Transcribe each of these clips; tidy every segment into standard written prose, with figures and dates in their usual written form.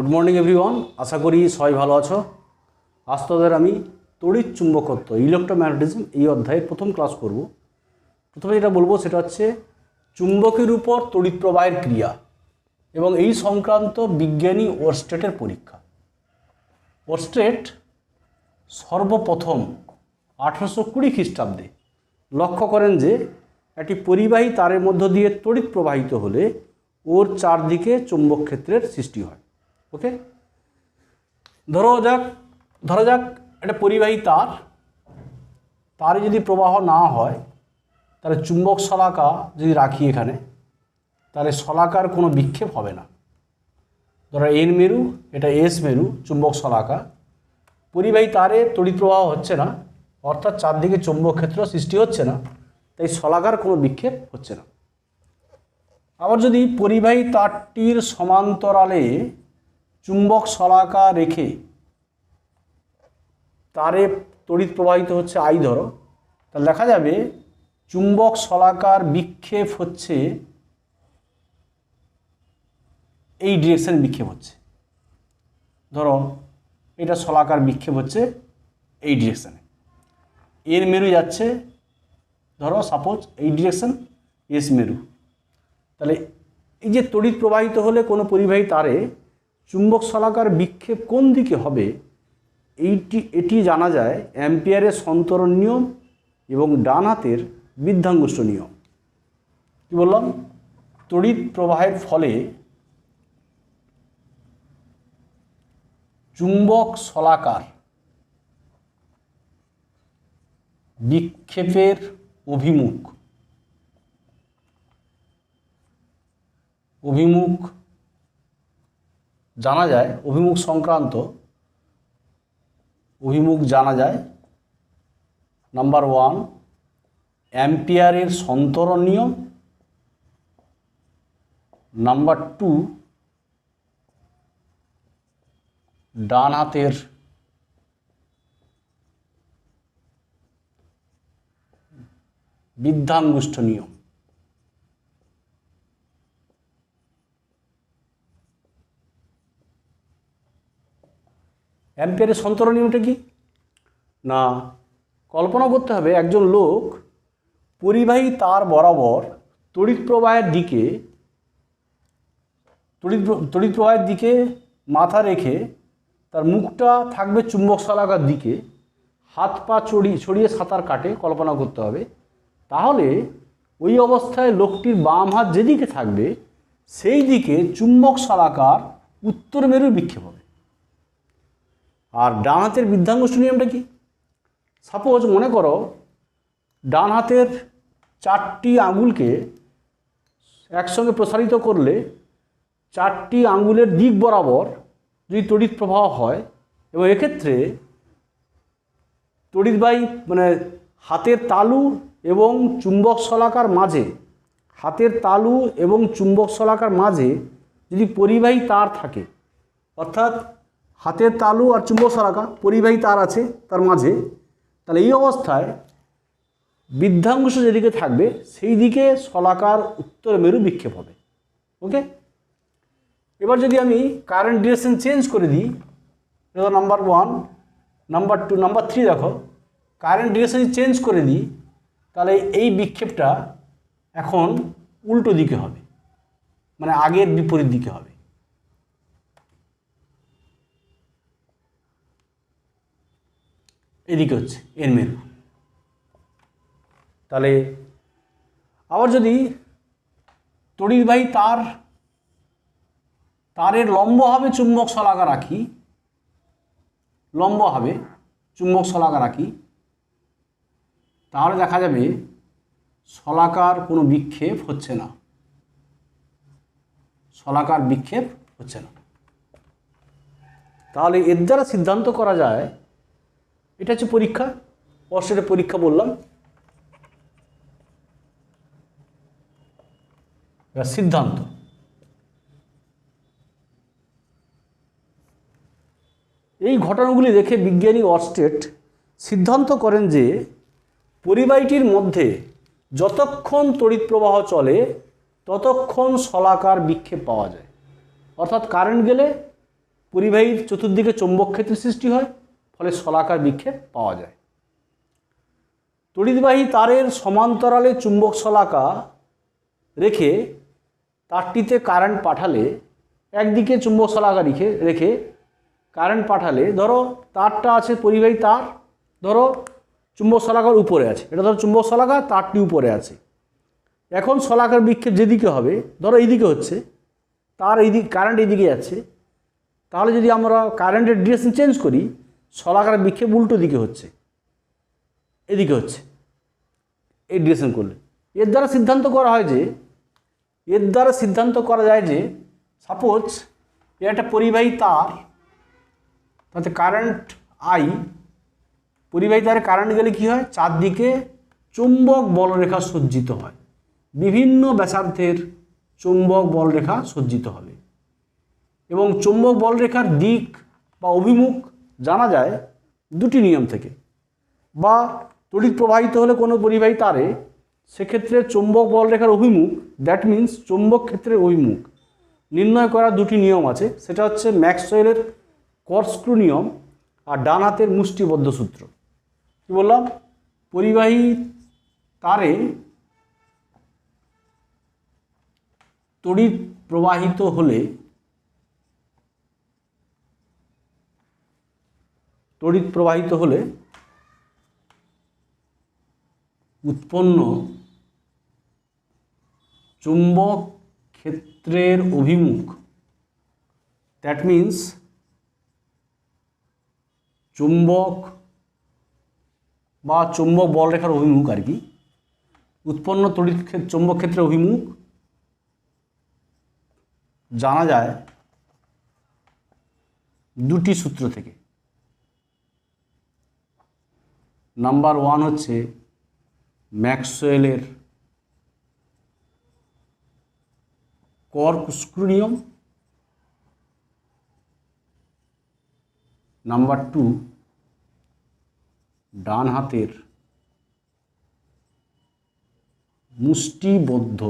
Good morning everyone आशा करी सबाई भालो आछो। आज तोदेर आमी तड़िৎ चुम्बकत्व इलेक्ट्रोमैग्नेटिज्म এই অধ্যায়ের प्रथम क्लास करब। प्रथमे যেটা বলবো সেটা হচ্ছে চুম্বকের উপর তড়িৎ প্রবাহের ক্রিয়া এবং এই সংক্রান্ত বিজ্ঞানী ওরস্টেটের পরীক্ষা। ওরস্টেট সর্বপ্রথম 1820 খ্রিস্টাব্দে লক্ষ্য করেন যে একটি পরিবাহী তারের মধ্য দিয়ে তড়িৎ প্রবাহিত হলে ওর চারদিকে চুম্বক ক্ষেত্রের সৃষ্টি হয়। ওকে, ধরা যাক একটা পরিবাহী তারে যদি প্রবাহ না হয় তাহলে চুম্বক শলাকা যদি রাখি এখানে তাহলে শলাকার কোনো বিক্ষেপ হবে না। ধরো এন মেরু, এটা এস মেরু, চুম্বক শলাকা, পরিবাহী তারে তড়িৎ প্রবাহ হচ্ছে না, অর্থাৎ চারদিকে চুম্বক ক্ষেত্র সৃষ্টি হচ্ছে না, তাই শলাকার কোনো বিক্ষেপ হচ্ছে না। আবার যদি পরিবাহী তারটির সমান্তরালে চুম্বক শলাকা রেখে তারে তড়িৎ প্রবাহিত হচ্ছে আই ধরো, তাহলে দেখা যাবে চুম্বক শলাকার বিক্ষেপ হচ্ছে এই ডিরেকশন বিক্ষেপ হচ্ছে। ধরো এটা শলাকার বিক্ষেপ হচ্ছে এই ডিরেকশনে, এর মেরু যাচ্ছে ধরো সাপোজ এই ডিরেকশন, এস মেরু। তাহলে এই যে তড়িৎ প্রবাহিত হলে কোনো পরিবাহী তারে চুম্বক শলাকার বিক্ষেপ কোন দিকে হবে এটি জানা যায় অ্যাম্পিয়ারের সন্তরণ নিয়ম এবং ডান হাতের বৃদ্ধাঙ্গুষ্ঠ নিয়ম। কি বললাম? তড়িৎ প্রবাহের ফলে চুম্বক শলাকার বিক্ষেপের অভিমুখ জানা যায়, অভিমুখ সংক্রান্ত অভিমুখ জানা যায়। নাম্বার 1 অ্যাম্পিয়ারের সন্তরণ নিয়ম, নাম্বার 2 ডান হাতের বৃদ্ধাঙ্গুষ্ঠ নিয়ম। অ্যাম্পিয়ারের সন্তরণ নিয়মটা কি না, কল্পনা করতে হবে একজন লোক পরিবাহী তার বরাবর তড়িৎ প্রবাহের দিকে মাথা রেখে তার মুখটা থাকবে চুম্বক শলাকার দিকে, হাত পা ছড়িয়ে সাঁতার কাটে, কল্পনা করতে হবে। তাহলে ওই অবস্থায় লোকটির বাম হাত যেদিকে থাকবে সেই দিকে চুম্বক শলাকার উত্তর মেরুর বিক্ষেপ হবে। আর ডান হাতের বৃদ্ধাঙ্গুষ্ঠ নিয়মটা কি? সাপোজ মনে করো ডান হাতের 4টি আঙুলকে একসঙ্গে প্রসারিত করলে 4টি আঙুলের দিক বরাবর যদি তড়িৎ প্রবাহ হয় এবং এক্ষেত্রে তড়িৎবাহী মানে হাতের তালু এবং চুম্বক শলাকার মাঝে যদি পরিবাহী তার থাকে, অর্থাৎ হাতের তালু আর চুম্বক শলাকা পরিবাহী তার আছে তার মাঝে, তাহলে এই অবস্থায় বৃদ্ধাঙ্গুষ্ঠ যেদিকে থাকবে সেই দিকে শলাকার উত্তর মেরু বিক্ষেপ হবে। ওকে, এবার যদি আমি কারেন্ট ডিরেকশন চেঞ্জ করে দিই, নাম্বার 1, নাম্বার 2, নাম্বার 3 দেখো, কারেন্ট ডিরেকশন চেঞ্জ করে দিই তাহলে এই বিক্ষেপটা এখন উল্টো দিকে হবে, মানে আগের বিপরীত দিকে হবে। এদিকে হচ্ছে এর মেরু। তাহলে আবার যদি তড়িৎবাহী তারের লম্বভাবে চুম্বক শলাকা রাখি, তাহলে দেখা যাবে শলাকার কোনো বিক্ষেপ হচ্ছে না, তাহলে এর দ্বারা সিদ্ধান্ত করা যায়, এটা হচ্ছে পরীক্ষা, ওরস্টেটের পরীক্ষা বললাম। সিদ্ধান্ত, এই ঘটনাগুলি দেখে বিজ্ঞানী ওরস্টেট সিদ্ধান্ত করেন যে পরিবাহীটির মধ্যে যতক্ষণ তড়িৎ প্রবাহ চলে ততক্ষণ শলাকার বিক্ষেপ পাওয়া যায়। অর্থাৎ কারেন্ট গেলে পরিবাহীর চতুর্দিকে চৌম্বক ক্ষেত্রের সৃষ্টি হয়, ফলে শলাকার বিক্ষেপ পাওয়া যায়। তড়িৎবাহী তারের সমান্তরালে চুম্বক শলাকা রেখে তারটিতে কারেন্ট পাঠালে, একদিকে চুম্বক শলাকা রেখে কারেন্ট পাঠালে, ধরো তারটা আছে পরিবাহী তার, ধরো চুম্বক শলাকার উপরে আছে, এটা ধরো চুম্বক শলাকা, তারটি উপরে আছে। এখন শলাকার বিক্ষেপ যেদিকে হবে, ধরো এইদিকে হচ্ছে, তার এইদিকে কারেন্ট এইদিকে যাচ্ছে, তাহলে যদি আমরা কারেন্টের ডিরেকশন চেঞ্জ করি, শলাকার বিক্ষেপ উল্টো দিকে হচ্ছে, এদিকে হচ্ছে, এই ডিরেকশন করলে এর দ্বারা সিদ্ধান্ত করা যায় যে সাপোজ এর একটা পরিবাহী তার, তাতে কারেন্ট আই, পরিবাহী তারে কারেন্ট গেলে কি হয়, চারদিকে চুম্বক বলরেখা সজ্জিত হয়, বিভিন্ন ব্যাসার্ধের চুম্বক বলরেখা সজ্জিত হবে। এবং চুম্বক বলরেখার দিক বা অভিমুখ জানা যায় দুটি নিয়ম থেকে, বা তড়িৎ প্রবাহিত হলে কোনো পরিবাহী তারে, সেক্ষেত্রে চুম্বক বলরেখার অভিমুখ, দ্যাট মিন্স চুম্বক ক্ষেত্রের অভিমুখ নির্ণয় করার দুটি নিয়ম আছে। সেটা হচ্ছে ম্যাক্সওয়েলের কর্কস্ক্রু নিয়ম আর ডান হাতের মুষ্টিবদ্ধ সূত্র। কি বললাম, পরিবাহী তারে তড়িৎ প্রবাহিত হলে উৎপন্ন চুম্বক ক্ষেত্রের অভিমুখ, দ্যাট মিন্স চুম্বক বা চুম্বক বলরেখার অভিমুখ আর কি, উৎপন্ন চুম্বক ক্ষেত্রের অভিমুখ জানা যায় দুটি সূত্র থেকে। নাম্বার 1 হচ্ছে ম্যাক্সওয়েলের কর্কস্ক্রু নিয়ম, নাম্বার 2 ডান হাতের মুষ্টিবদ্ধ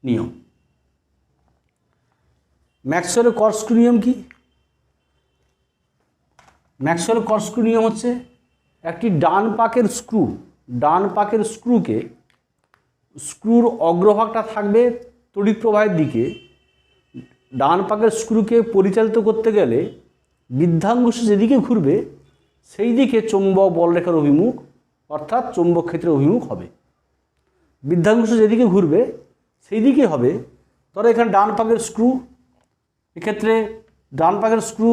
নিয়ম। ম্যাক্সওয়েলের কর্কস্ক্রু নিয়ম কি? ম্যাক্সওয়েলের কর্কস্ক্রু নিয়ম হচ্ছে একটি ডান পাকের স্ক্রুর অগ্রভাগটা থাকবে তড়িৎ প্রবাহের দিকে। ডান পাকের স্ক্রুকে পরিচালিত করতে গেলে বৃদ্ধাঙ্গুষ্ঠ যেদিকে ঘুরবে সেই দিকে চৌম্বক বলরেখার অভিমুখ অর্থাৎ চৌম্বক ক্ষেত্রের অভিমুখ হবে। বৃদ্ধাঙ্গুষ্ঠ যেদিকে ঘুরবে সেই দিকে হবে। ধরো এখানে ডান পাকের স্ক্রু, এক্ষেত্রে ডান পাকের স্ক্রু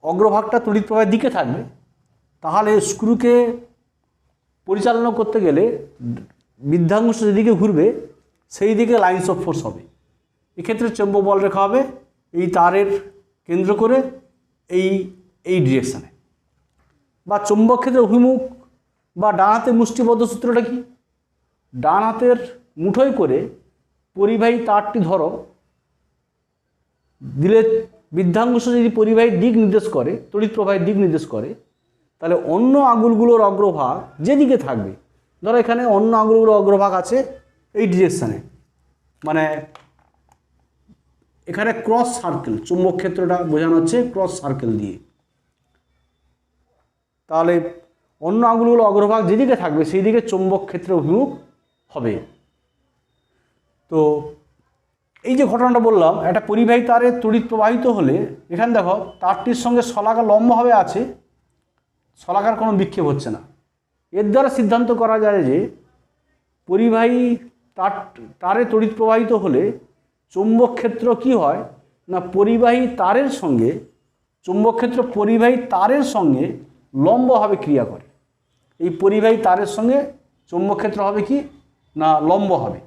অগ্রভাগটা তড়িৎ প্রবাহের দিকে থাকবে, তাহলে স্ক্রুকে পরিচালনা করতে গেলে বৃদ্ধাঙ্গুষ্ঠ যেদিকে ঘুরবে সেই দিকে লাইন্স অফ ফোর্স হবে। এক্ষেত্রে চৌম্বক বলরেখা হবে এই তারের কেন্দ্র করে এই ডিরেকশানে। বা চৌম্বক ক্ষেত্রের অভিমুখ বা ডান হাতের মুষ্টিবদ্ধ সূত্রটা কি? ডান হাতের মুঠোয় করে পরিবাহী তারটি ধরো দিলে, বৃদ্ধাঙ্গুষ্ঠ যদি পরিবাহীর দিক নির্দেশ করে, তড়িৎ প্রবাহের দিক নির্দেশ করে, তাহলে অন্য আঙুলগুলোর অগ্রভাগ যেদিকে থাকবে, ধরো এখানে অন্য আঙুলগুলোর অগ্রভাগ আছে এই ডিরেকশানে, মানে এখানে ক্রস সার্কেল, চুম্বক ক্ষেত্রটা বোঝানো হচ্ছে ক্রস সার্কেল দিয়ে, তাহলে অন্য আঙুলগুলো অগ্রভাগ যেদিকে থাকবে সেই দিকে চুম্বক ক্ষেত্রের অভিমুখ হবে। তো এই যে ঘটনাটা বললাম, একটা পরিবাহী তারে তড়িৎ প্রবাহিত হলে এখানে দেখো তারটির সঙ্গে শলাকা লম্বভাবে আছে, শলাকার কোনো বিক্ষেপ হচ্ছে না। এর দ্বারা সিদ্ধান্ত করা যায় যে পরিবাহী তারে তড়িৎ প্রবাহিত হলে চৌম্বক ক্ষেত্র কি হয় না, পরিবাহী তারের সঙ্গে চৌম্বক ক্ষেত্র পরিবাহী তারের সঙ্গে লম্বভাবে ক্রিয়া করে। এই পরিবাহী তারের সঙ্গে চৌম্বক ক্ষেত্র হবে কি না, লম্বভাবে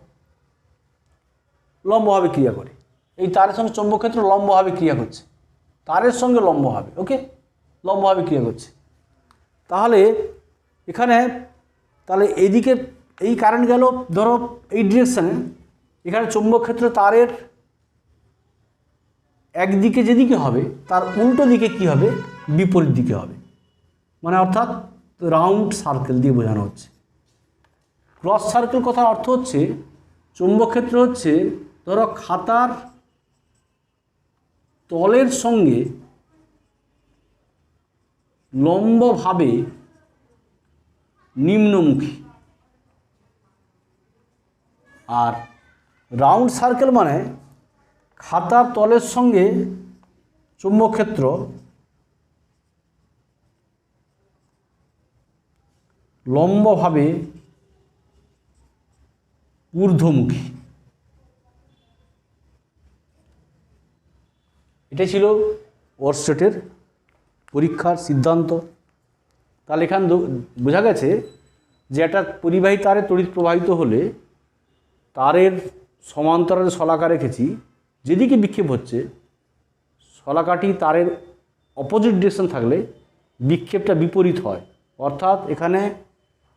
ক্রিয়া করে। এই তারের সঙ্গে চৌম্বক ক্ষেত্র লম্বভাবে ক্রিয়া করছে, তারের সঙ্গে লম্বভাবে, ওকে, লম্বভাবে ক্রিয়া করছে। তাহলে এখানে এইদিকে এই কারেন্ট গেল ধরো এই ডিরেকশানে, এখানে চৌম্বক ক্ষেত্র তারের একদিকে যেদিকে হবে তার উল্টো দিকে কি হবে, বিপরীত দিকে হবে, মানে অর্থাৎ রাউন্ড সার্কেল দিয়ে বোঝানো হচ্ছে। ক্রস সার্কেল কথার অর্থ হচ্ছে চৌম্বক ক্ষেত্র হচ্ছে ধরো খাতার তলের সঙ্গে লম্বভাবে নিম্নমুখী। আর রাউন্ড সার্কেল মানে খাতার তলের সঙ্গে চুম্বক ক্ষেত্র লম্বভাবে ঊর্ধ্বমুখী। এটাই ছিল ওরস্টেটের পরীক্ষার সিদ্ধান্ত। তাহলে এখান বোঝা গেছে যে একটা পরিবাহী তারে তড়িৎ প্রবাহিত হলে তারের সমান্তরালে শলাকা রেখেছি, যেদিকে বিক্ষেপ হচ্ছে শলাকাটি তারের অপোজিট ডিরেকশন থাকলে বিক্ষেপটা বিপরীত হয়। অর্থাৎ এখানে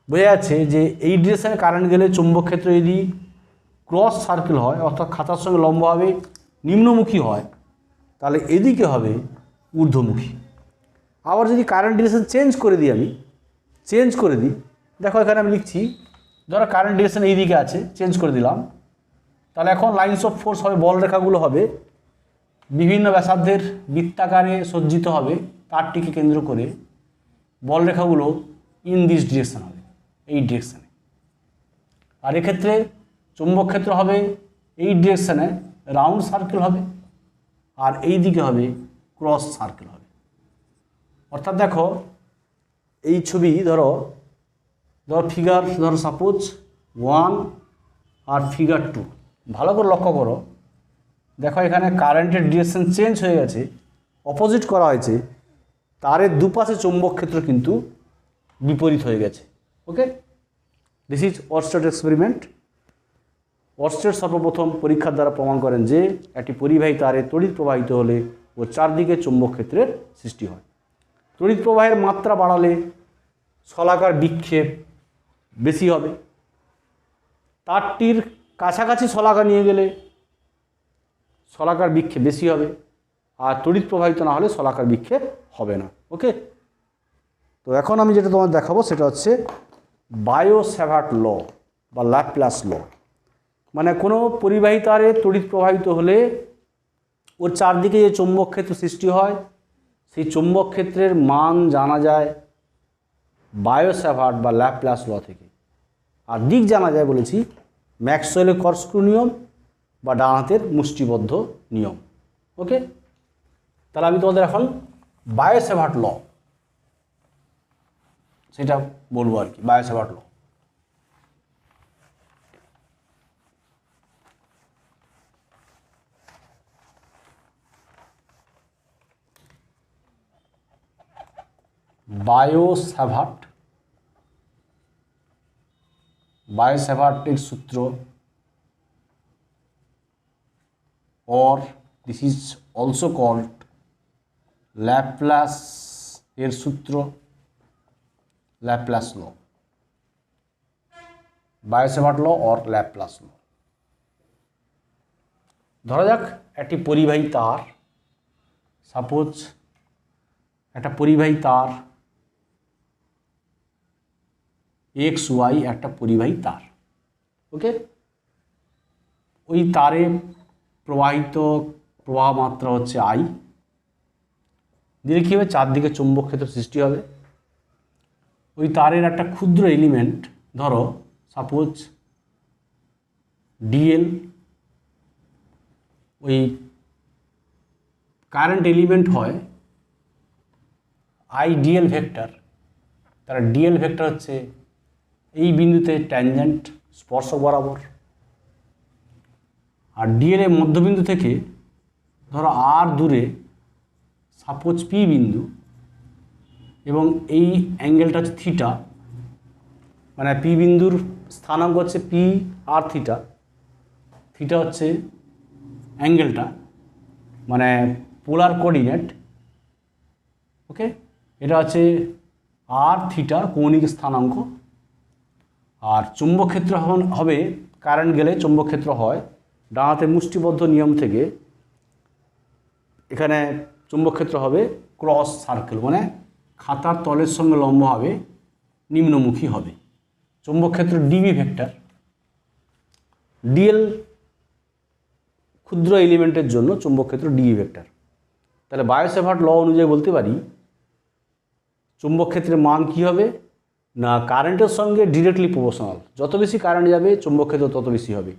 বোঝা যাচ্ছে যে এই ডিরেকশনে কারেন্ট গেলে চুম্বক ক্ষেত্র যদি ক্রস সার্কেল হয়, অর্থাৎ খাতার সঙ্গে লম্বভাবে নিম্নমুখী হয়, তাহলে এদিকে হবে ঊর্ধ্বমুখী। আবার যদি কারেন্ট ডিরেকশন চেঞ্জ করে দিই, দেখো এখানে আমি লিখছি, ধরো কারেন্ট ডিরেকশন এই দিকে আছে, চেঞ্জ করে দিলাম, তাহলে এখন লাইন্স অফ ফোর্স হবে, বল রেখাগুলো হবে বিভিন্ন ব্যাসার্ধের বৃত্তাকারে সজ্জিত হবে, তারটিকে কেন্দ্র করে বল রেখাগুলো ইন দিস ডিরেকশন হবে, এই ডিরেকশানে। আর এক্ষেত্রে চুম্বক ক্ষেত্র হবে এই ডিরেকশানে রাউন্ড সার্কেল হবে, আর এই দিকে হবে ক্রস সার্কেল হবে। অর্থাৎ দেখো এই ছবি ধরো ফিগার, সাপোজ 1 আর ফিগার 2, ভালো করে লক্ষ্য করো, দেখো এখানে কারেন্টের ডিরেকশন চেঞ্জ হয়ে গেছে, অপোজিট করা হয়েছে, তারের দুপাশে চুম্বক ক্ষেত্র কিন্তু বিপরীত হয়ে গেছে। ওকে, this is Oersted experiment. Oersted সর্বপ্রথম পরীক্ষার দ্বারা প্রমাণ করেন যে একটি পরিবাহী তারে তড়িৎ প্রবাহিত হলে ও চারদিকে চুম্বক ক্ষেত্রের সৃষ্টি হয়। তড়িৎ প্রবাহের মাত্রা বাড়ালে শলাকার বিক্ষেপ বেশি হবে, তারটির কাছাকাছি শলাকা নিয়ে গেলে শলাকার বিক্ষেপ বেশি হবে, আর তড়িৎ প্রবাহিত না হলে শলাকার বিক্ষেপ হবে না। ওকে, তো এখন আমি যেটা তোমাদের দেখাবো সেটা হচ্ছে বায়ো-স্যাভার্ট ল বা ল্যাপ্লাস ল। মানে কোনো পরিবাহী তারে তড়িৎ প্রবাহিত হলে ওর চারদিকে যে চুম্বক ক্ষেত্র সৃষ্টি হয়, সেই চুম্বক ক্ষেত্রের মান জানা যায় বায়ো-স্যাভার্ট বা ল্যাপ্লাস ল থেকে। আর দিক জানা যায় বলেছি ম্যাক্সওয়েলের কর্কস্ক্রু নিয়ম বা ডান হাতের মুষ্টিবদ্ধ নিয়ম। ওকে, তাহলে আমি তোমাদের এখন বায়ো-স্যাভার্ট ল সেটা বলবো আর কি। বায়ো-স্যাভার্ট ল, বায়ো-স্যাভার্টের সূত্র, or this is also called Laplace এর সূত্র, Laplace law, Biot Savart law or Laplace law. ধরা যাক একটি পরিবাহী তার, সাপোজ একটা পরিবাহী তার XY একটা পরিবাহী তার। ওকে, ওই তারে প্রবাহিত প্রবাহ মাত্রা হচ্ছে I। দিলে কী হবে, চারদিকে চুম্বক ক্ষেত্র সৃষ্টি হবে। ওই তারের একটা ক্ষুদ্র এলিমেন্ট, ধরো সাপোজ DL, ওই কারেন্ট এলিমেন্ট হয় IDL ভেক্টর। তার DL ভেক্টর হচ্ছে এই বিন্দুতে ট্যানজেন্ট স্পর্শক বরাবর, আর DL এর মধ্যবিন্দু থেকে ধরো R দূরে সাপোজ P বিন্দু, এবং এই অ্যাঙ্গেলটা হচ্ছে থিটা, মানে P বিন্দুর স্থানাঙ্ক হচ্ছে P আর থিটা, থিটা হচ্ছে অ্যাঙ্গেলটা, মানে পোলার কোঅর্ডিনেট। ওকে, এটা হচ্ছে আর থিটা কৌণিক স্থানাঙ্ক। আর চুম্বক ক্ষেত্র হবে, কারেন্ট গেলে চুম্বক ক্ষেত্র হয় ডান হাতে মুষ্টিবদ্ধ নিয়ম থেকে, এখানে চুম্বক ক্ষেত্র হবে ক্রস সার্কেল, মানে খাতার তলের সঙ্গে লম্ব হবে, নিম্নমুখী হবে। চুম্বক ক্ষেত্র ডিবি ভেক্টর, ডিএল ক্ষুদ্র এলিমেন্টের জন্য চুম্বক ক্ষেত্র ডিবি ভেক্টর। তাহলে বায়োসেভার্ট ল অনুযায়ী বলতে পারি চুম্বক ক্ষেত্রের মান কী হবে না কারেন্টের সঙ্গে ডিরেক্টলি প্রপোর্শনাল, যত বেশি কারেন্ট যাবে চুম্বক ক্ষেত্র তত বেশি হবে।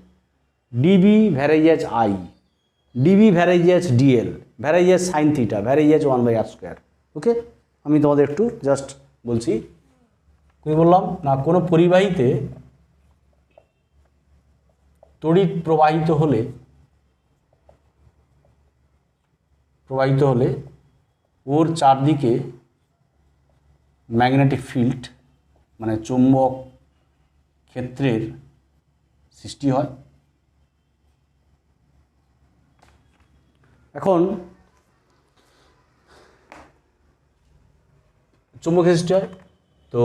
DB varies as I, dB varies as dl, varies as sine theta, varies as 1/r²। Okay, আমি তোমাদের একটু জাস্ট বলছি। কি বললাম না কোনো পরিবাহীতে তড়িৎ প্রবাহিত হলে ওর চারদিকে ম্যাগনেটিক ফিল্ড মানে চুম্বক ক্ষেত্রের সৃষ্টি হয়। এখন চুম্বকের সৃষ্টি হয়, তো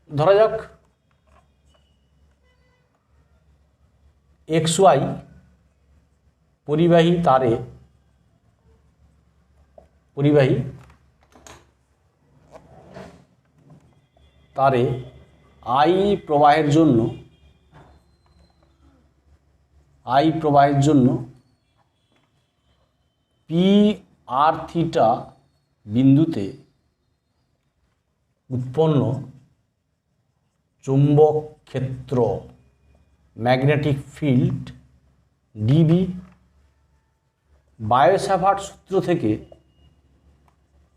ধরা যাক XY পরিবাহী তারে I প্রবাহের জন্য PR থিটা বিন্দুতে উৎপন্ন চুম্বক ক্ষেত্র ম্যাগনেটিক ফিল্ড ডিবি বায়োসেভার্ট সূত্র থেকে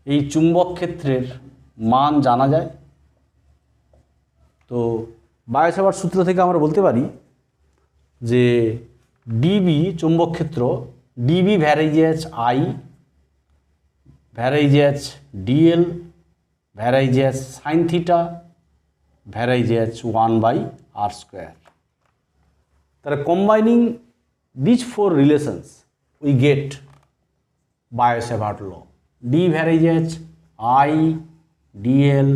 এই চুম্বক ক্ষেত্রের মান জানা যায়। তো বায়োসেভার্ট সূত্র থেকে আমরা বলতে পারি যে ডিবি চুম্বক ক্ষেত্র, dB varies as I, varies as dl, varies as sine theta, varies as 1/r²। তাহলে combining this four relations we get Biot Savart law. D varies as I DL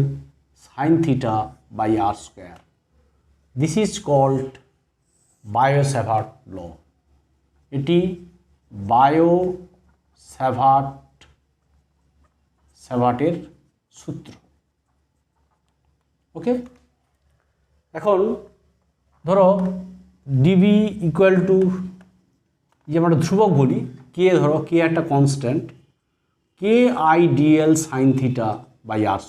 sine theta by r². This is called Biot Savart law. এটি বায়োসেভার্টের সূত্র। ওকে, এখন ধরো DB equal two, যে আমরা ধ্রুবক বলি কে, ধরো কে একটা constant, K I DL sine theta by r²,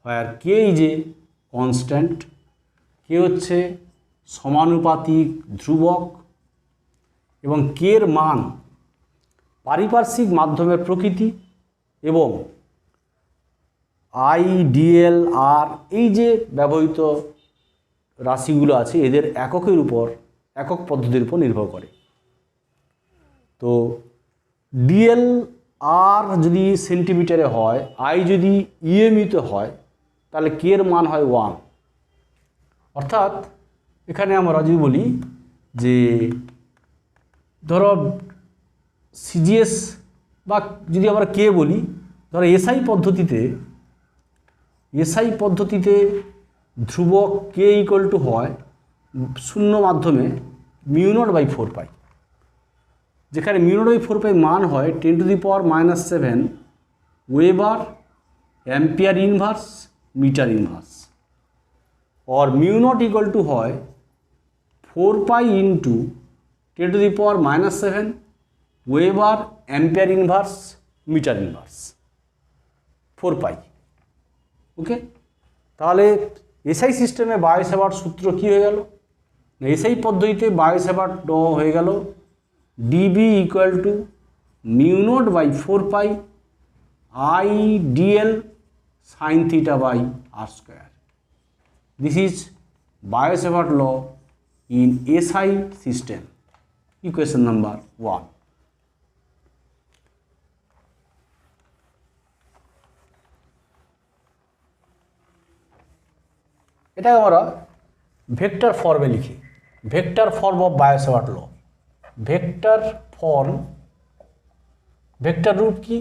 where k is a constant, k হচ্ছে সমানুপাতিক ধ্রুবক এবং k এর মান পারিপার্শ্বিক মাধ্যমের প্রকৃতি এবং আই ডিএল আর এই যে ব্যবহৃত রাশিগুলো আছে এদের একক পদ্ধতির উপর নির্ভর করে। তো ডিএল আর যদি সেন্টিমিটারে হয়, আই যদি ইএমইতে হয়, তাহলে কে এর মান হয় 1। অর্থাৎ এখানে আমরা যদি বলি যে ধরো সিজিএস বা যদি আমরা কে বলি, ধরো এসআই পদ্ধতিতে ধ্রুবক কে ইকুয়াল টু হয় শূন্য মাধ্যমে μ0/4π, যেখানে μ0/4π মান হয় 10⁻⁻7 weber ampere inverse metre inverse, और μ0 इक्वल टू है 4π into 10⁻⁷ weber ampere inverse metre inverse 4π। Okay, তাহলে এসআই সিস্টেমে বায়োসেভার্ট সূত্র কী হয়ে গেল, এসআই পদ্ধতিতে বায়োসেভার্ট ল হয়ে গেল dB equal to μ0/4π I DL sine theta by r²। This is Biot-Savart law in SI system. Equation number 1. এটা আমরা ভেক্টর ফর্মে লিখি, vector form of Biot Savart law. Vector রূপ কি,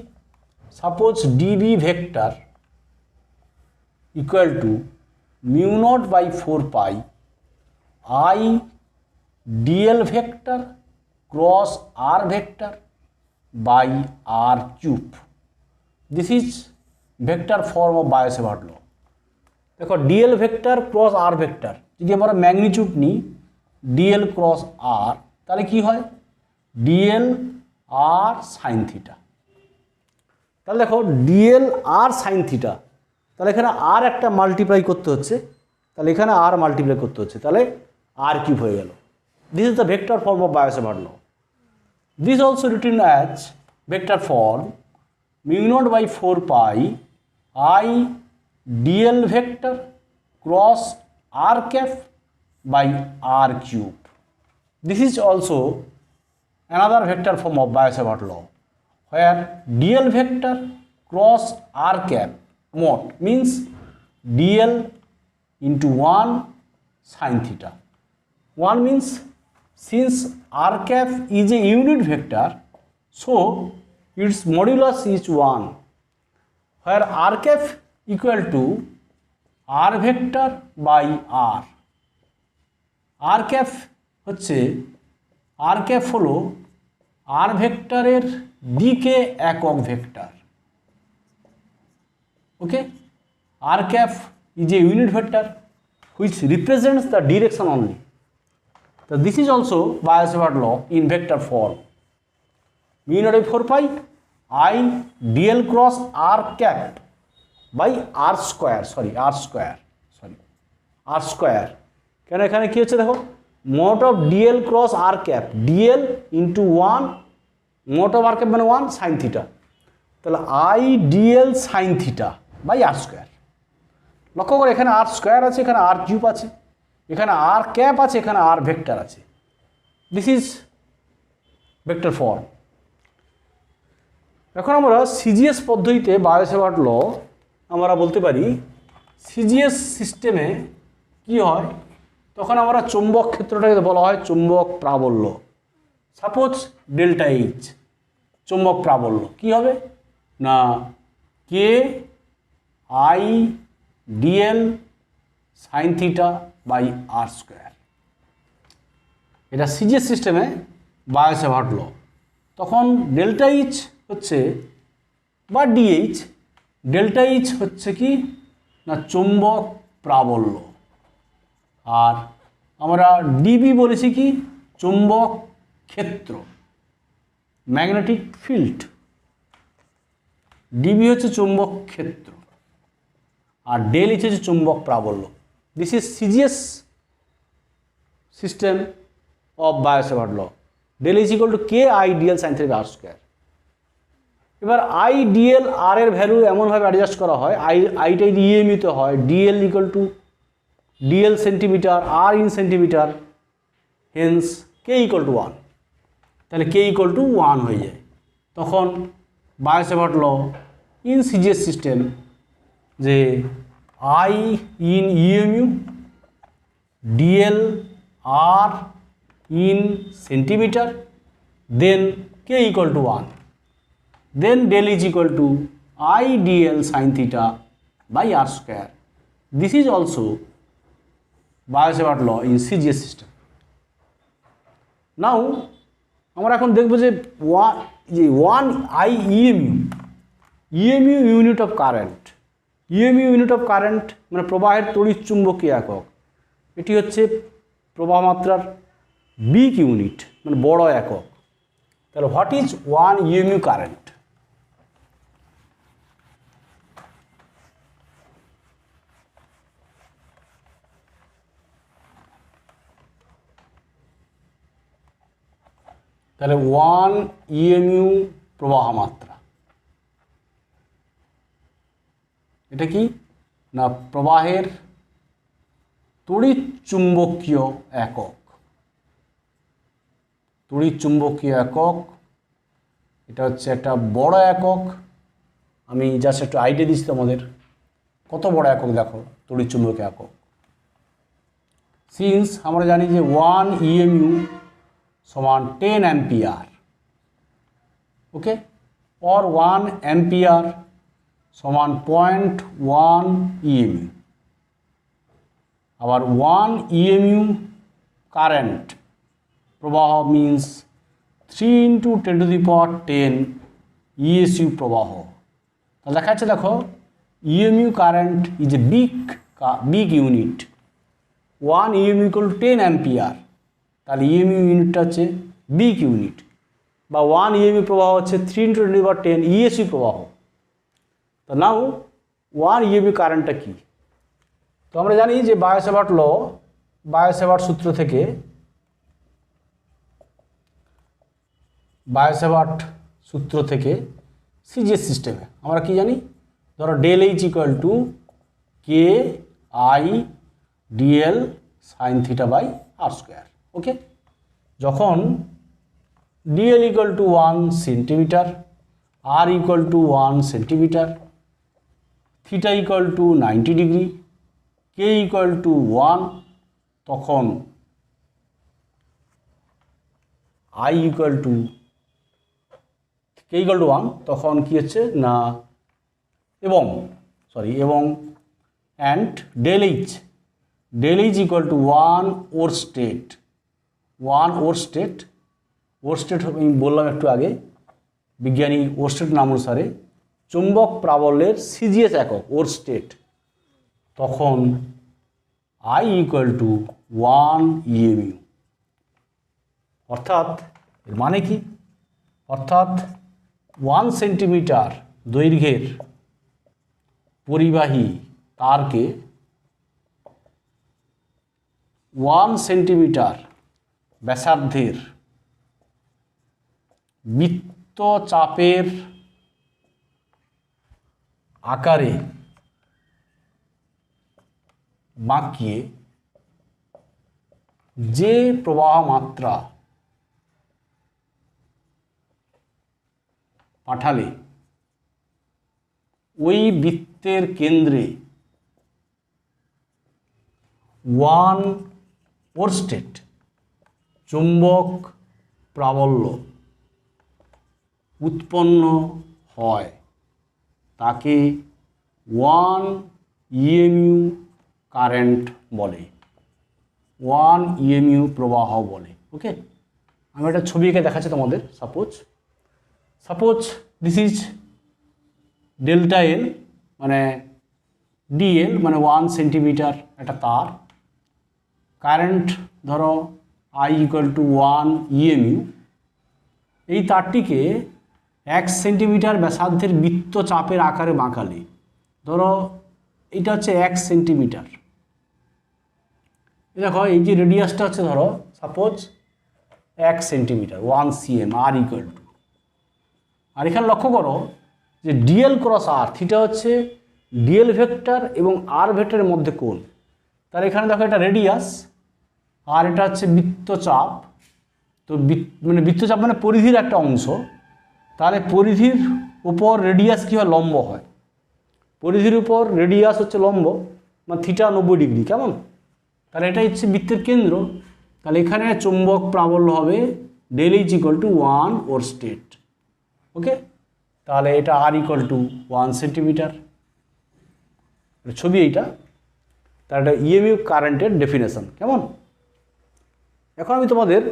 suppose dB vector equal to μ0/4π I dl vector cross r vector by r³ This is vector form of Biot-Savart law. देखो dl vector cross r vector যদি আমরা magnitude নিই dl cross r তাহলে কি হয় dl আর sine theta. তাহলে দেখো DL আর sine theta, তাহলে এখানে আর একটা মাল্টিপ্লাই করতে হচ্ছে, তাহলে এখানে আর মাল্টিপ্লাই করতে হচ্ছে, তাহলে আর কিউব হয়ে গেল। This is the vector form of bio-Savart law. This also written as vector form mu naught by 4 pi I DL vector cross r cap by r cube. This is also another vector form of Biot-Savart law, where dl vector cross r cap mod means dl into 1 sin theta. 1 means since r cap is a unit vector, so its modulus is 1, where r cap equal to r vector by r. R cap হচ্ছে r cap হলো r ভেক্টরের দিকে একক vector. Okay, r cap is a unit vector which represents the direction only. তো this is also Biot Savart law in vector form mu naught by 4 pi I dl cross r cap by r square. কেন এখানে কী হচ্ছে দেখো, mod of dl cross r cap, dl into 1 mod of r cap মানে 1 sine theta, তাহলে I DL sine theta by r square. লক্ষ্য করে এখানে আর স্কোয়ার আছে, এখানে আর কিউব আছে, এখানে আর ক্যাপ আছে, এখানে আর ভেক্টর আছে। This is vector form. এখন আমরা সিজিএস পদ্ধতিতে বায়ো-স্যাভার্ট ল আমরা বলতে পারি সিজিএস সিস্টেমে কি হয়, তখন আমরা চৌম্বক ক্ষেত্রটাকে বলা হয় চৌম্বক প্রাবল্য। সাপোজ ডেল্টা এইচ চৌম্বক প্রাবল্য কী হবে না k I DL sine theta by r square. এটা সিজিএস সিস্টেমে বায়ো-স্যাভার্ট ল। তখন ডেল্টা এইচ হচ্ছে বা ডিএইচ, ডেল্টা এইচ হচ্ছে কি না চৌম্বক প্রাবল্য, আর আমরা ডিবি বলেছি কি চৌম্বক ক্ষেত্র, ম্যাগনেটিক ফিল্ড। ডিবি হচ্ছে চৌম্বক ক্ষেত্র আর ডেল এইচ হচ্ছে চৌম্বক প্রাবল্য। This is CGS system of bio-Savart law. Del is equal to k I DL sine theta r square. এবার আই ডিএল আর এর ভ্যালু এমনভাবে অ্যাডজাস্ট করা হয়, আইটা যদি ইএমইতে হয় dl equal to dl centimetre r in centimetre, hence k equal to 1, তাহলে কে ইকুয়াল টু 1 হয়ে যায়। তখন Biot Savart law in CGS system যে I in EMU dl r in centimetre, then k equal to 1, then del is equal to I dl sin theta by r square. This is also Biot Savart law in CGS system. Now আমরা এখন দেখব যে one I EMU unit of current. EMU unit of current মানে প্রবাহের তড়িৎ চুম্বকীয় একক। এটি হচ্ছে প্রবাহ মাত্রার বিগ ইউনিট মানে বড় একক। তাহলে what is one EMU current? তাহলে 1 ইএমইউ প্রবাহ মাত্রা, এটা কি না প্রবাহের তড়িৎ চুম্বকীয় একক। তড়িৎ চুম্বকীয় একক এটা হচ্ছে একটা বড় একক। আমি জাস্ট একটু আইডিয়া দিচ্ছি তোমাদের কত বড় একক। দেখো তড়িৎ চুম্বকীয় একক, সিন্স আমরা জানি যে 1 ইএমইউ সমান 10 অ্যাম্পিয়ার, ওকে, or 1 অ্যাম্পিয়ার সমান 0.1 ইএমইউ। আবার 1 ইএমইউ কারেন্ট প্রবাহ মিন্স 3 × 10⁻10 ইএসইউ প্রবাহ। তাহলে দেখা যাচ্ছে দেখো EMU current is a big unit. 1 EMU equal to 10 ampere, তাহলে ইএমইউ ইউনিটটা হচ্ছে বিগ ইউনিট। বা 1 ইএমইউ প্রবাহ হচ্ছে 3 × 10 ইএসইউ প্রবাহ। তো নাও 1 ইএমইউ কারেন্টটা কি? তো আমরা জানি যে বায়োসাভার্ট ল, বায়োসাভার্ট সূত্র থেকে, বায়োসাভার্ট সূত্র থেকে সিজিএস সিস্টেমে আমরা কি জানি, ধরো del H equal to k I DL sine theta by r square. Okay, যখন dl equal to 1 centimetre, r equal to 1 centimetre, theta equal to 90 degree, k equal to 1, তখন I equal to k equal to 1, তখন কী হচ্ছে না এবং and del H equal to 1 oersted আমি বললাম একটু আগে, বিজ্ঞানী ওরস্টেট নাম অনুসারে চুম্বক প্রাবল্যের সিজিএস একক ওর স্টেট, তখন আই ইকুয়াল টু 1 ইএমইউ। অর্থাৎ এর মানে কি? অর্থাৎ 1 সেন্টিমিটার দৈর্ঘ্যের পরিবাহী তারকে 1 সেন্টিমিটার ব্যাসার্ধের বৃত্তচাপের আকারে বাঁকিয়ে যে প্রবাহ মাত্রা পাঠালে ওই বৃত্তের কেন্দ্রে 1 ওরস্টেট চুম্বক প্রাবল্য উৎপন্ন হয় তাকে 1 ইএমইউ কারেন্ট বলে, 1 ইএমইউ প্রবাহ বলে। ওকে, আমি একটা ছবি এঁকে দেখাচ্ছি তোমাদের। Suppose this is delta L, মানে ডিএল মানে 1 সেন্টিমিটার একটা তার, কারেন্ট ধরো আই ইকুয়াল টু 1 ইএমইউ। এই তারটিকে 1 সেন্টিমিটার ব্যাসার্ধের বৃত্তচাপের আকারে বাঁকালে, ধরো এইটা হচ্ছে 1 সেন্টিমিটার, দেখো এই যে রেডিয়াসটা হচ্ছে ধরো suppose 1 centimetre, 1 cm, r equal to, আর এখানে লক্ষ্য করো যে ডিএল ক্রস আর, থিটা হচ্ছে ডিএল ভেক্টর এবং আর ভেক্টরের মধ্যে কোণ। তার এখানে দেখো এটা রেডিয়াস আর এটা হচ্ছে বৃত্তচাপ। তো মানে বৃত্তচাপ মানে পরিধির একটা অংশ, তাহলে পরিধির উপর রেডিয়াস কী হয়? লম্ব হয়। পরিধির উপর রেডিয়াস হচ্ছে লম্ব, মানে থিটা 90 ডিগ্রি, কেমন? তাহলে এটা হচ্ছে বৃত্তের কেন্দ্র। তাহলে এখানে চুম্বক প্রাবল্য হবে del H equal to 1 oersted. Okay, তাহলে এটা আর ইকুয়াল টু 1 সেন্টিমিটার, ছবি এইটা। তার একটা ইএমইউ কারেন্টের ডেফিনেশন, কেমন? এখন আমি তোমাদের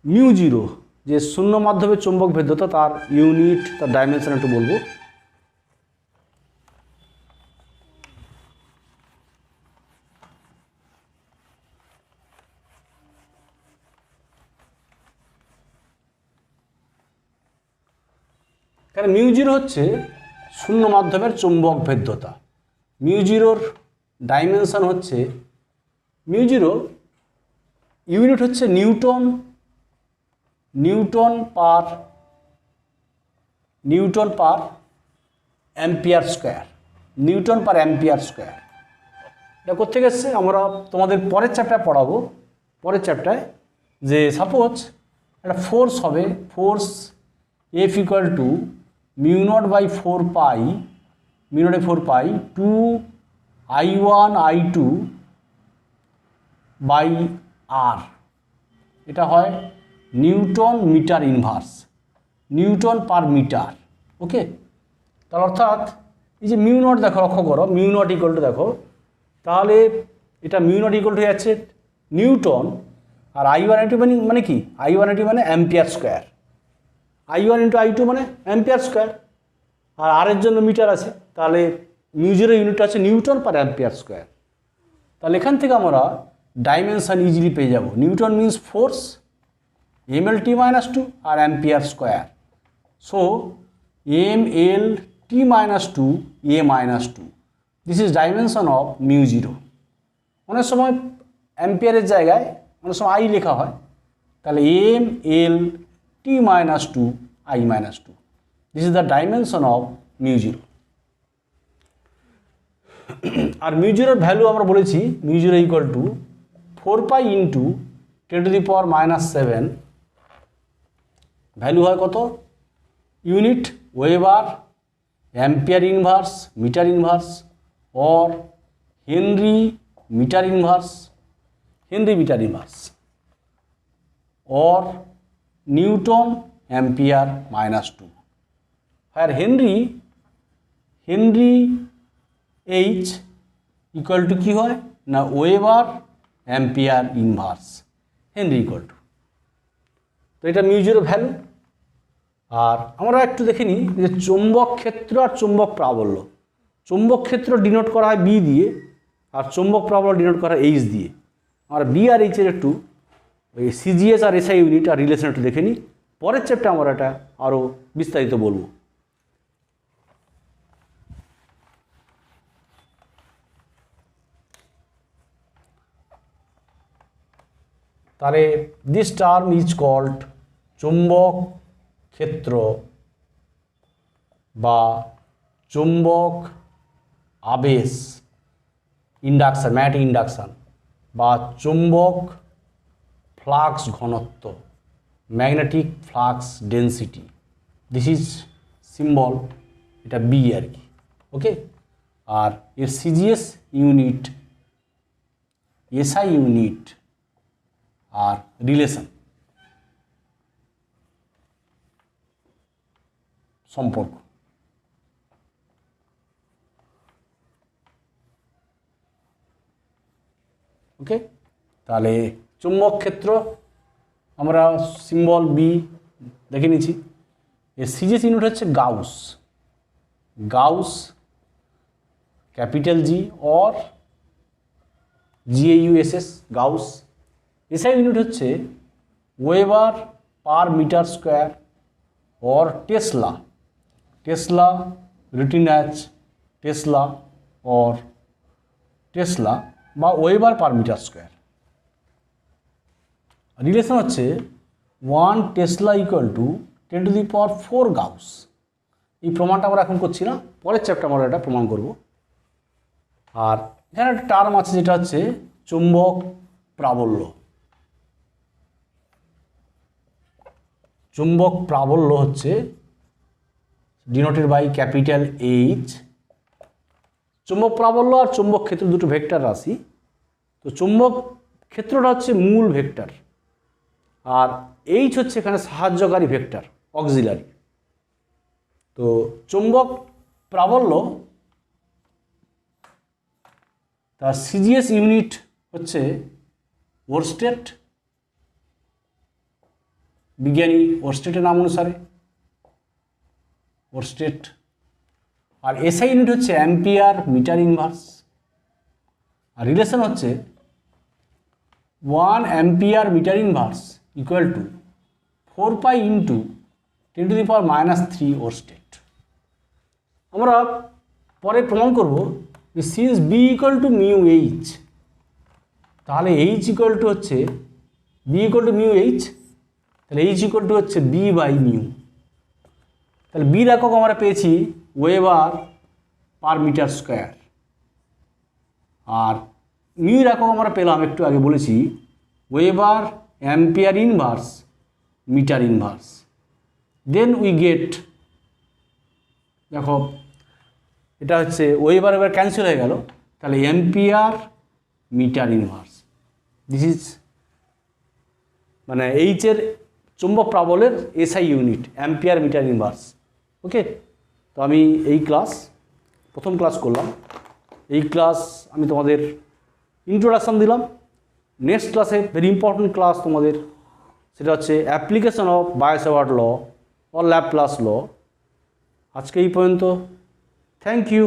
μ0 যে শূন্য মাধ্যমে চুম্বক ভেদ্যতা, তার ইউনিট, তার ডাইমেনশন একটু বলবো। কারণ μ0 হচ্ছে শূন্য মাধ্যমের চুম্বক ভেদ্যতা। μ0-র ডাইমেনশন হচ্ছে, μ0 ইউনিট হচ্ছে নিউটন পার অ্যাম্পিয়ার স্কোয়ার, নিউটন পার অ্যাম্পিয়ার স্কোয়ার। এটা কোত্থেকে এসছে আমরা তোমাদের পরের চ্যাপ্টারে পড়াবো। পরের চ্যাপ্টারে যে সাপোজ একটা ফোর্স হবে, force F equal to μ0/4 pi 2 I1 I2 by r, এটা হয় newton metre inverse, newton per metre. Okay, তার অর্থাৎ এই যে μ0 দেখো, লক্ষ্য করো μ0 ইকুয়াল টু, দেখো তাহলে এটা μ0 ইকুয়াল টু হয়ে যাচ্ছে নিউটন, আর I1 I2 মানে কি? I1 I2 মানে অ্যাম্পিয়ার স্কোয়ার, I1 × I2 মানে অ্যাম্পিয়ার স্কোয়ার, আর আর এর জন্য মিটার আছে, তাহলে μ0 ইউনিট আছে নিউটন পার অ্যাম্পিয়ার স্কোয়ার। তাহলে এখান থেকে আমরা ডাইমেনশন ইজিলি পেয়ে যাব। Newton means force, mlt minus 2 আর ampere square. So mlt minus 2 a minus 2, this is dimension of mu zero. অনেক সময় অ্যাম্পিয়ারের জায়গায় অনেক সময় আই লেখা হয়, তাহলে mlt minus 2 I minus 2, this is the dimension of mu zero. আর মিউ জিরোর ভ্যালু আমরা বলেছি mu zero equal to 4 pi into 10 to the power -7, value হয় কত? Unit, weber, ampere inverse, metre inverse, or henry metre inverse, or Newton ampere minus 2, where Henry H equal to কি হয় না weber ampere inverse, Henry equal to. তো এটা mu zero value. আর আমরা একটু দেখে নিই যে চৌম্বক ক্ষেত্র আর চৌম্বক প্রাবল্য। চৌম্বক ক্ষেত্র ডিনোট করা হয় বি দিয়ে, আর চৌম্বক প্রাবল্য ডিনোট করা হয় এইচ দিয়ে। আমরা বি আর এইচের একটু ওই সিজিএস আর এসআই ইউনিট আর রিলেশন একটু দেখে নিই, পরের চ্যাপ্টারে আমরা এটা আরও বিস্তারিত বলবো। তাহলে দিস টার্ম ইজ কল্ড চৌম্বক ক্ষেত্র বা চৌম্বক আবেশ, ইন্ডাকশান, ম্যাগনেটিক ইন্ডাকশান বা চৌম্বক ফ্লাক্স ঘনত্ব, magnetic flux density. This is symbol, এটা বি আর কি, ওকে। আর এর সিজিএস ইউনিট, এসআই ইউনিট আর রিলেশন, সম্পর্ক। ওকে, তাহলে চুম্বক ক্ষেত্র আমরা সিম্বল বি দেখে নিয়েছি। এর সিজিএস ইউনিট হচ্ছে gauss, capital G or GAUSS, gauss. SI unit হচ্ছে weber per metre square or tesla, written as tesla or tesla বা weber per metre square. Relation হচ্ছে 1 tesla equal to 10 to the power 4 gauss. এই প্রমাণটা আমরা এখন করছি না, পরের চ্যাপ্টারে আমরা এটা প্রমাণ করব। আর এখানে একটা টার্ম আছে যেটা হচ্ছে চুম্বক প্রাবল্য। চুম্বক প্রাবল্য হচ্ছে ডিনোটেড বাই ক্যাপিটাল এইচ। চুম্বক প্রাবল্য আর চুম্বক ক্ষেত্র দুটো ভেক্টর রাশি। তো চুম্বক ক্ষেত্রটা হচ্ছে মূল ভেক্টর, আর এইচ হচ্ছে এখানে সাহায্যকারী ভেক্টর, অক্সিলারি। তো চুম্বক প্রাবল্য তার সিজিএস ইউনিট হচ্ছে ওরস্টেড, বিজ্ঞানী ওরস্টেডের নাম অনুসারে ওরস্টেড। আর এসআই ইউনিট হচ্ছে অ্যাম্পিয়ার মিটার ইনভার্স। আর রিলেশন হচ্ছে 1 ampere metre inverse equal to 4 pi into 10 to the power -3 oersted. আমরা পরে প্রমাণ করব যে since B equal to mu H, তাহলে এইচ ইকুয়াল টু হচ্ছে B equal to mu H, তাহলে এইচ ইকুয়াল টু হচ্ছে বি বাই মিউ। তাহলে বির একক আমরা পেয়েছি ওয়েবার পার মিটার স্কোয়ার, আর মিউর একক আমরা পেলাম একটু আগে বলেছি weber ampere inverse metre inverse. Then we get, দেখো এটা হচ্ছে ওয়েবার এবার ক্যান্সেল হয়ে গেল, তাহলে ampere metre inverse. This is মানে এইচের চুম্বক প্রাবল্যের SI unit, ampere metre inverse. Okay, তো আমি এই প্রথম ক্লাস করলাম। এই ক্লাস আমি তোমাদের ইন্ট্রোডাকশান দিলাম। নেক্সট ক্লাসে ভেরি ইম্পর্টেন্ট ক্লাস তোমাদের, সেটা হচ্ছে application of bio-Savart law or Laplace law. আজকে এই পর্যন্ত, থ্যাংক ইউ।